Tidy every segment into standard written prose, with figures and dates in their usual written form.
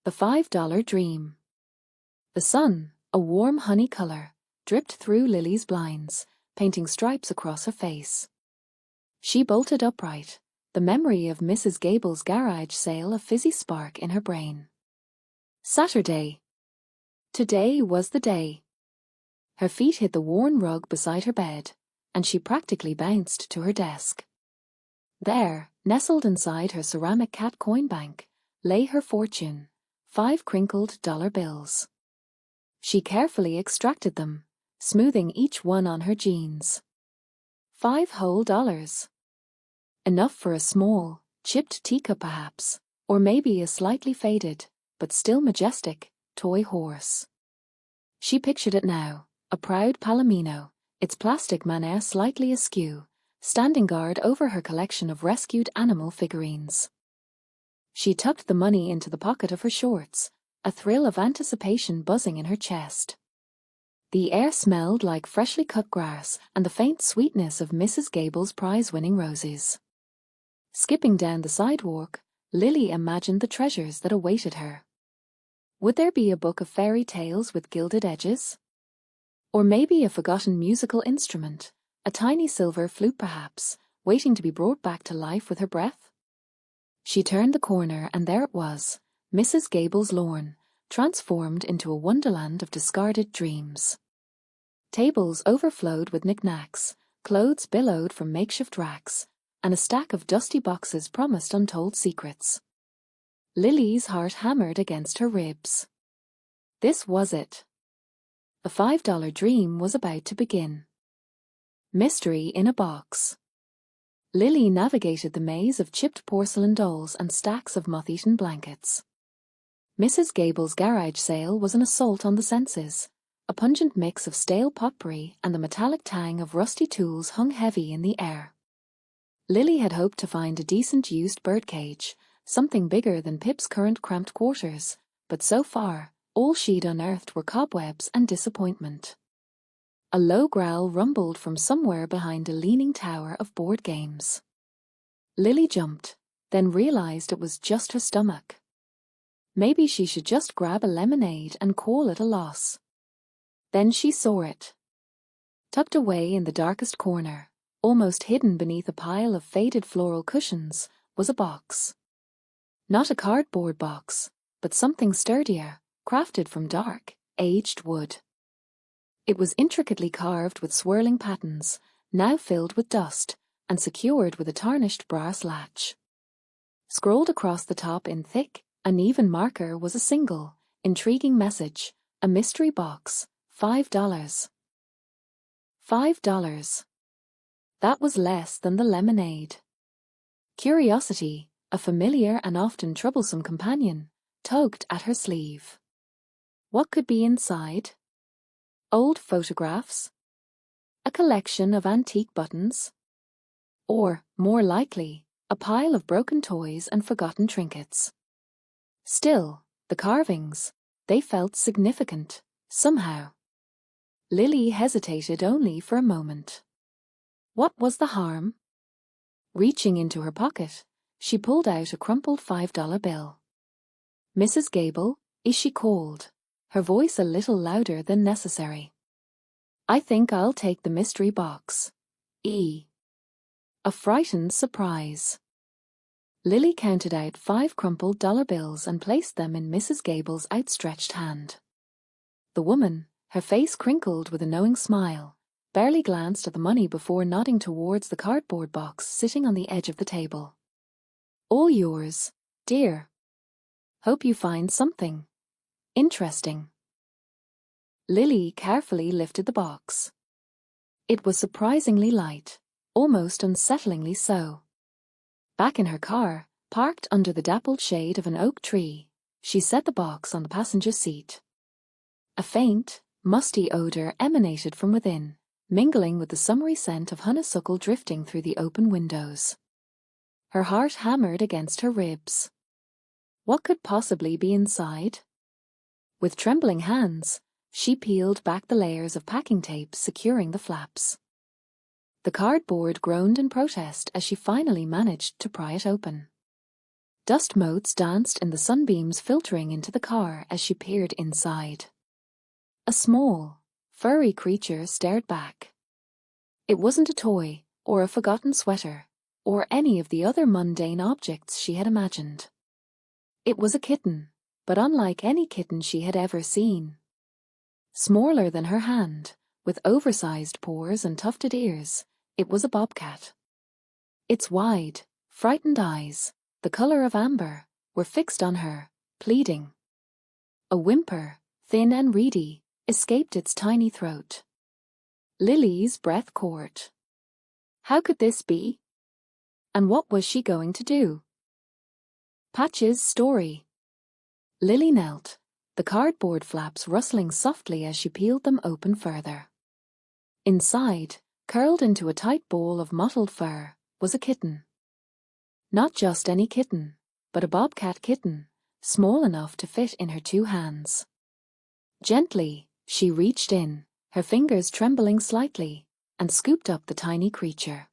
The $5 Dream. The sun, a warm honey color, dripped through Lily's blinds, painting stripes across her face. She bolted upright, the memory of Mrs. Gable's garage sale a fizzy spark in her brain. Saturday. Today was the day. Her feet hit the worn rug beside her bed, and she practically bounced to her desk. There, nestled inside her ceramic cat coin bank, lay her fortune, 5 crinkled dollar bills. She carefully extracted them, smoothing each one on her jeans. 5 whole dollars. Enough for a small, chipped teacup perhaps, or maybe a slightly faded, but still majestic, toy horse. She pictured it now, a proud palomino, its plastic manner slightly askew, standing guard over her collection of rescued animal figurines. She tucked the money into the pocket of her shorts, a thrill of anticipation buzzing in her chest. The air smelled like freshly cut grass and the faint sweetness of Mrs. Gable's prize-winning roses. Skipping down the sidewalk, Lily imagined the treasures that awaited her. Would there be a book of fairy tales with gilded edges? Or maybe a forgotten musical instrument, a tiny silver flute perhaps, waiting to be brought back to life with her breath? She turned the corner and there it was, Mrs. Gable's lawn, transformed into a wonderland of discarded dreams. Tables overflowed with knickknacks, clothes billowed from makeshift racks, and a stack of dusty boxes promised untold secrets. Lily's heart hammered against her ribs. This was it. The $5 dream was about to begin. Mystery in a box. Lily navigated the maze of chipped porcelain dolls and stacks of moth-eaten blankets. Mrs. Gable's garage sale was an assault on the senses. A pungent mix of stale potpourri and the metallic tang of rusty tools hung heavy in the air. Lily had hoped to find a decent used birdcage, something bigger than Pip's current cramped quarters, but so far, all she'd unearthed were cobwebs and disappointment. A low growl rumbled from somewhere behind a leaning tower of board games. Lily jumped, then realized it was just her stomach. Maybe she should just grab a lemonade and call it a loss. Then she saw it. Tucked away in the darkest corner, almost hidden beneath a pile of faded floral cushions, was a box. Not a cardboard box, but something sturdier, crafted from dark, aged wood. It was intricately carved with swirling patterns, now filled with dust, and secured with a tarnished brass latch. Scrolled across the top in thick, uneven marker was a single, intriguing message, a mystery box, $5. $5. That was less than the lemonade. Curiosity, a familiar and often troublesome companion, tugged at her sleeve. What could be inside? Old photographs? A collection of antique buttons? Or, more likely, a pile of broken toys and forgotten trinkets. Still, the carvings, they felt significant, somehow. Lily hesitated only for a moment. What was the harm? Reaching into her pocket, she pulled out a crumpled $5 bill. Mrs. Gable, is she called? Her voice a little louder than necessary. I think I'll take the mystery box. A frightened surprise. Lily counted out 5 crumpled dollar bills and placed them in Mrs. Gable's outstretched hand. The woman, her face crinkled with a knowing smile, barely glanced at the money before nodding towards the cardboard box sitting on the edge of the table. All yours, dear. Hope you find something interesting. Lily carefully lifted the box. It was surprisingly light, almost unsettlingly so. Back in her car, parked under the dappled shade of an oak tree, she set the box on the passenger seat. A faint, musty odor emanated from within, mingling with the summery scent of honeysuckle drifting through the open windows. Her heart hammered against her ribs. What could possibly be inside? With trembling hands, she peeled back the layers of packing tape securing the flaps. The cardboard groaned in protest as she finally managed to pry it open. Dust motes danced in the sunbeams filtering into the car as she peered inside. A small, furry creature stared back. It wasn't a toy, or a forgotten sweater, or any of the other mundane objects she had imagined. It was a kitten, but unlike any kitten she had ever seen. Smaller than her hand, with oversized paws and tufted ears, it was a bobcat. Its wide, frightened eyes, the color of amber, were fixed on her, pleading. A whimper, thin and reedy, escaped its tiny throat. Lily's breath caught. How could this be? And what was she going to do? Patch's story. Lily knelt, the cardboard flaps rustling softly as she peeled them open further. Inside, curled into a tight ball of mottled fur, was a kitten. Not just any kitten, but a bobcat kitten, small enough to fit in her 2 hands. Gently, she reached in, her fingers trembling slightly, and scooped up the tiny creature.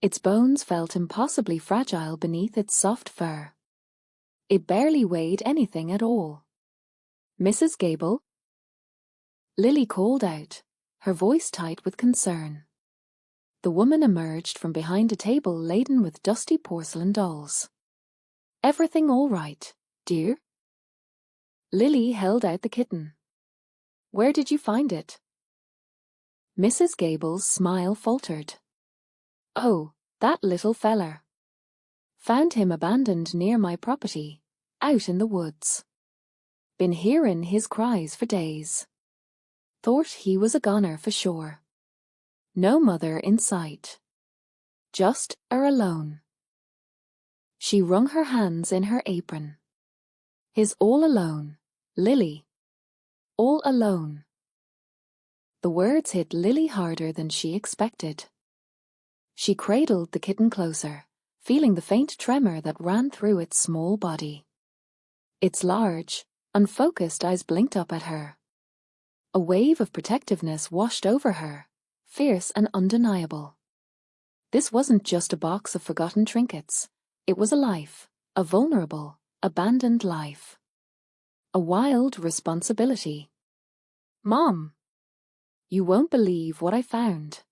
Its bones felt impossibly fragile beneath its soft fur. It barely weighed anything at all. "Mrs. Gable?" Lily called out, her voice tight with concern. The woman emerged from behind a table laden with dusty porcelain dolls. "Everything all right, dear?" Lily held out the kitten. "Where did you find it?" Mrs. Gable's smile faltered. "Oh, that little feller. Found him abandoned near my property, out in the woods. Been hearin' his cries for days. Thought he was a goner for sure. No mother in sight. Just alone." She wrung her hands in her apron. "He's all alone, Lily. All alone." The words hit Lily harder than she expected. She cradled the kitten closer, feeling the faint tremor that ran through its small body. Its large, unfocused eyes blinked up at her. A wave of protectiveness washed over her, fierce and undeniable. This wasn't just a box of forgotten trinkets. It was a life, a vulnerable, abandoned life. A wild responsibility. "Mom! You won't believe what I found."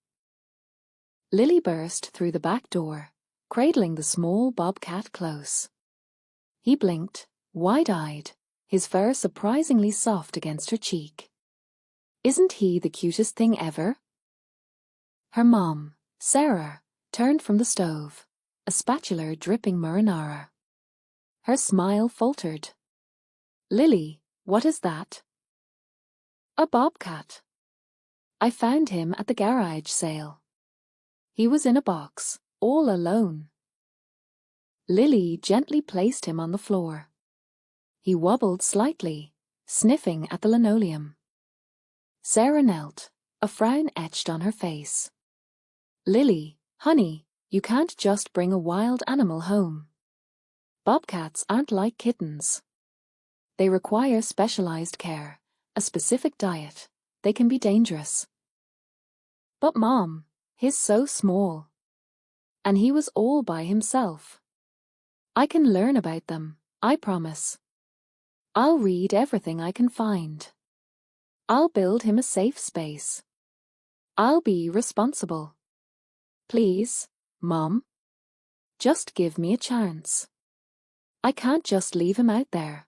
Lily burst through the back door, cradling the small bobcat close. He blinked, wide-eyed, his fur surprisingly soft against her cheek. "Isn't he the cutest thing ever?" Her mom, Sarah, turned from the stove, a spatula dripping marinara. Her smile faltered. "Lily, what is that?" "A bobcat. I found him at the garage sale. He was in a box, all alone." Lily gently placed him on the floor. He wobbled slightly, sniffing at the linoleum. Sarah knelt, a frown etched on her face. "Lily, honey, you can't just bring a wild animal home. Bobcats aren't like kittens. They require specialized care, a specific diet. They can be dangerous." "But Mom, he's so small. And he was all by himself. I can learn about them, I promise. I'll read everything I can find. I'll build him a safe space. I'll be responsible. Please, Mom. Just give me a chance. I can't just leave him out there."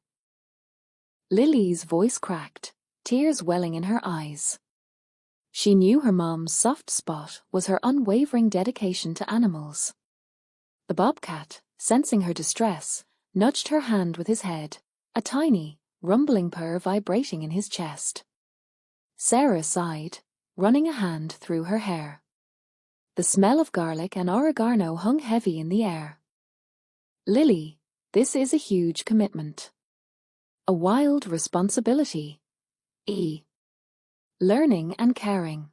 Lily's voice cracked, tears welling in her eyes. She knew her mom's soft spot was her unwavering dedication to animals. The bobcat, sensing her distress, nudged her hand with his head, a tiny, rumbling purr vibrating in his chest. Sarah sighed, running a hand through her hair. The smell of garlic and oregano hung heavy in the air. "Lily, this is a huge commitment. A wild responsibility. Learning and caring."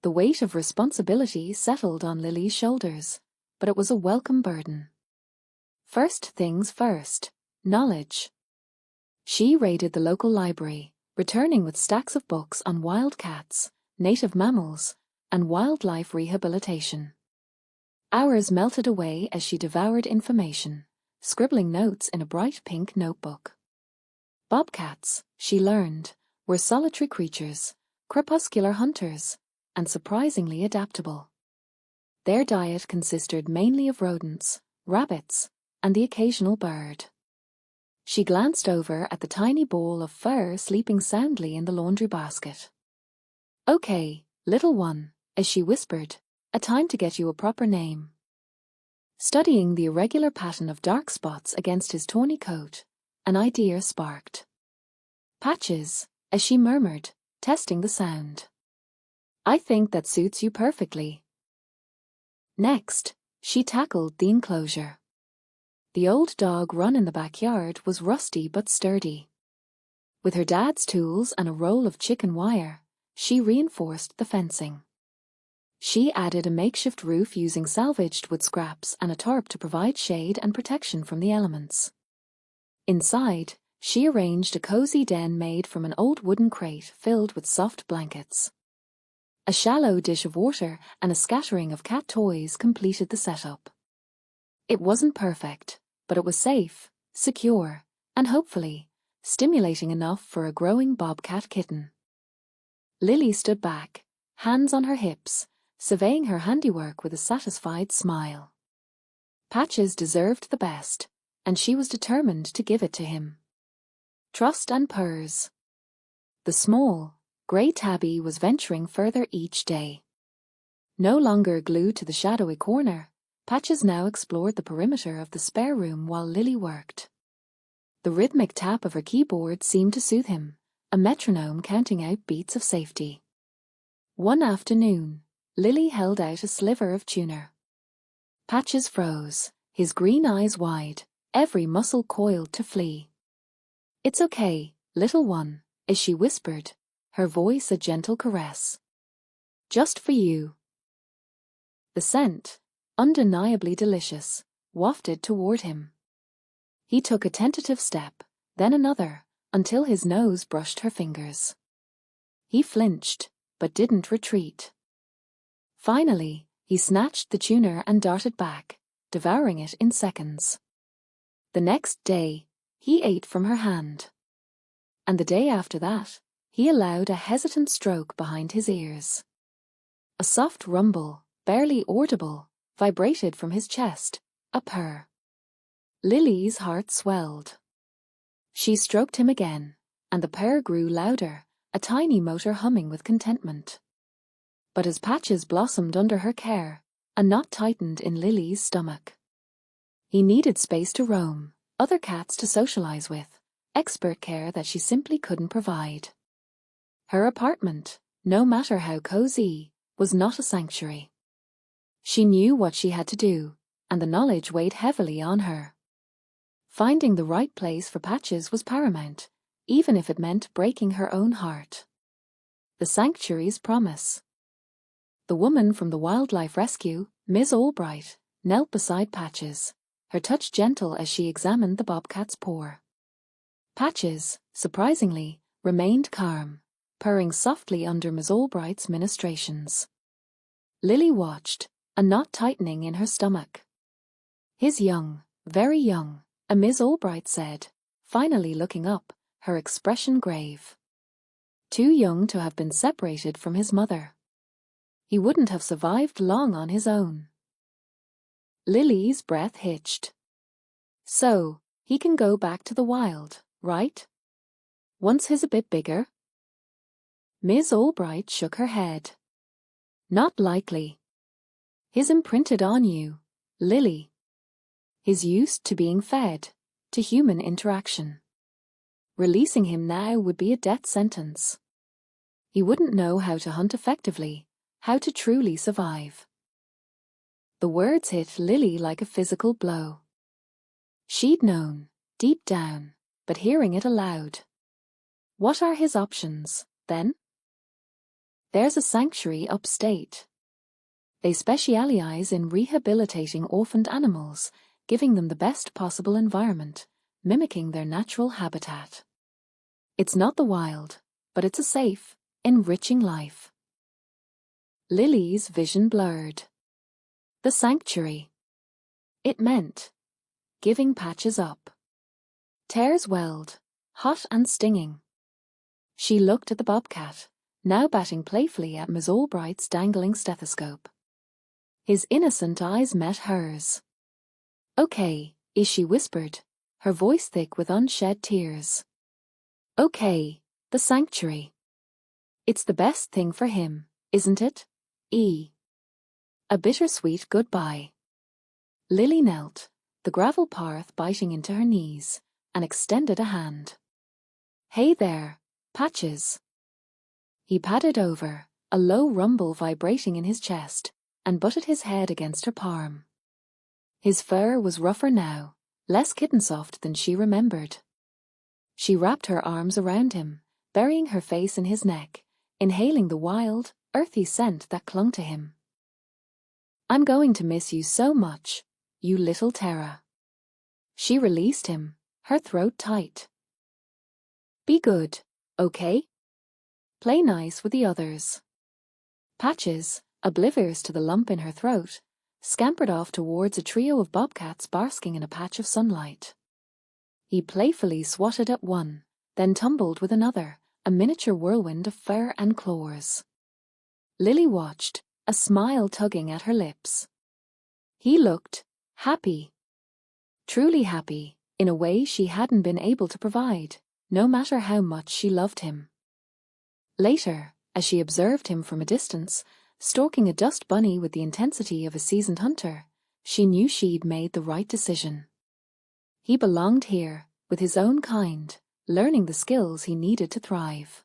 The weight of responsibility settled on Lily's shoulders, but it was a welcome burden. First things first, knowledge. She raided the local library, returning with stacks of books on wild cats, native mammals, and wildlife rehabilitation. Hours melted away as she devoured information, scribbling notes in a bright pink notebook. Bobcats, she learned, were solitary creatures, crepuscular hunters, and surprisingly adaptable. Their diet consisted mainly of rodents, rabbits, and the occasional bird. She glanced over at the tiny ball of fur sleeping soundly in the laundry basket. "Okay, little one," as she whispered, "a time to get you a proper name." Studying the irregular pattern of dark spots against his tawny coat, an idea sparked. "Patches," as she murmured, testing the sound. "I think that suits you perfectly." Next, she tackled the enclosure. The old dog run in the backyard was rusty but sturdy. With her dad's tools and a roll of chicken wire, she reinforced the fencing. She added a makeshift roof using salvaged wood scraps and a tarp to provide shade and protection from the elements. Inside, she arranged a cozy den made from an old wooden crate filled with soft blankets. A shallow dish of water and a scattering of cat toys completed the setup. It wasn't perfect, but it was safe, secure, and hopefully, stimulating enough for a growing bobcat kitten. Lily stood back, hands on her hips, surveying her handiwork with a satisfied smile. Patches deserved the best, and she was determined to give it to him. Trust and purrs. The small, grey tabby was venturing further each day. No longer glued to the shadowy corner, Patches now explored the perimeter of the spare room while Lily worked. The rhythmic tap of her keyboard seemed to soothe him, a metronome counting out beats of safety. One afternoon, Lily held out a sliver of tuna. Patches froze, his green eyes wide, every muscle coiled to flee. "It's okay, little one," as she whispered, her voice a gentle caress. "Just for you." The scent, undeniably delicious, wafted toward him. He took a tentative step, then another, until his nose brushed her fingers. He flinched, but didn't retreat. Finally, he snatched the tuna and darted back, devouring it in seconds. The next day, he ate from her hand. And the day after that, he allowed a hesitant stroke behind his ears. A soft rumble, barely audible, vibrated from his chest, a purr. Lily's heart swelled. She stroked him again, and the purr grew louder, a tiny motor humming with contentment. But as Patches blossomed under her care, a knot tightened in Lily's stomach. He needed space to roam, other cats to socialize with, expert care that she simply couldn't provide. Her apartment, no matter how cozy, was not a sanctuary. She knew what she had to do, and the knowledge weighed heavily on her. Finding the right place for Patches was paramount, even if it meant breaking her own heart. The sanctuary's promise. The woman from the wildlife rescue, Ms. Albright, knelt beside Patches, her touch gentle as she examined the bobcat's paw. Patches, surprisingly, remained calm, purring softly under Ms. Albright's ministrations. Lily watched, a knot tightening in her stomach. "He's young, very young," Ms. Albright said, finally looking up, her expression grave. "Too young to have been separated from his mother. He wouldn't have survived long on his own." Lily's breath hitched. "So, he can go back to the wild, right? Once he's a bit bigger?" Ms. Albright shook her head. "Not likely. He's imprinted on you, Lily. He's used to being fed, to human interaction. Releasing him now would be a death sentence. He wouldn't know how to hunt effectively, how to truly survive." The words hit Lily like a physical blow. She'd known, deep down, but hearing it aloud. What are his options, then? There's a sanctuary upstate. They specialize in rehabilitating orphaned animals, giving them the best possible environment, mimicking their natural habitat. It's not the wild, but it's a safe, enriching life. Lily's vision blurred. The sanctuary. It meant giving Patches up. Tears welled, hot and stinging. She looked at the bobcat, now batting playfully at Miss Albright's dangling stethoscope. His innocent eyes met hers. "Okay," she whispered, her voice thick with unshed tears. "Okay, the sanctuary. It's the best thing for him, isn't it? A bittersweet goodbye." Lily knelt, the gravel path biting into her knees, and extended a hand. "Hey there, Patches." He padded over, a low rumble vibrating in his chest, and butted his head against her palm. His fur was rougher now, less kitten-soft than she remembered. She wrapped her arms around him, burying her face in his neck, inhaling the wild, earthy scent that clung to him. "I'm going to miss you so much, you little terror." She released him, her throat tight. "Be good, okay? Play nice with the others." Patches, oblivious to the lump in her throat, scampered off towards a trio of bobcats basking in a patch of sunlight. He playfully swatted at one, then tumbled with another, a miniature whirlwind of fur and claws. Lily watched, a smile tugging at her lips. He looked happy. Truly happy, in a way she hadn't been able to provide, no matter how much she loved him. Later, as she observed him from a distance, stalking a dust bunny with the intensity of a seasoned hunter, she knew she'd made the right decision. He belonged here, with his own kind, learning the skills he needed to thrive.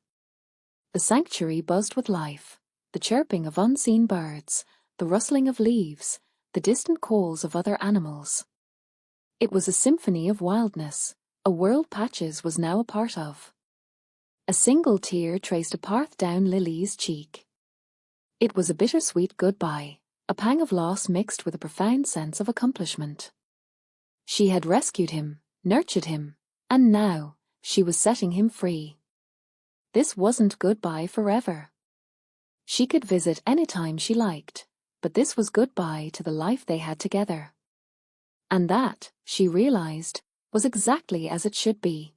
The sanctuary buzzed with life, the chirping of unseen birds, the rustling of leaves, the distant calls of other animals. It was a symphony of wildness, a world Patches was now a part of. A single tear traced a path down Lily's cheek. It was a bittersweet goodbye, a pang of loss mixed with a profound sense of accomplishment. She had rescued him, nurtured him, and now she was setting him free. This wasn't goodbye forever. She could visit anytime she liked, but this was goodbye to the life they had together. And that, she realized, was exactly as it should be.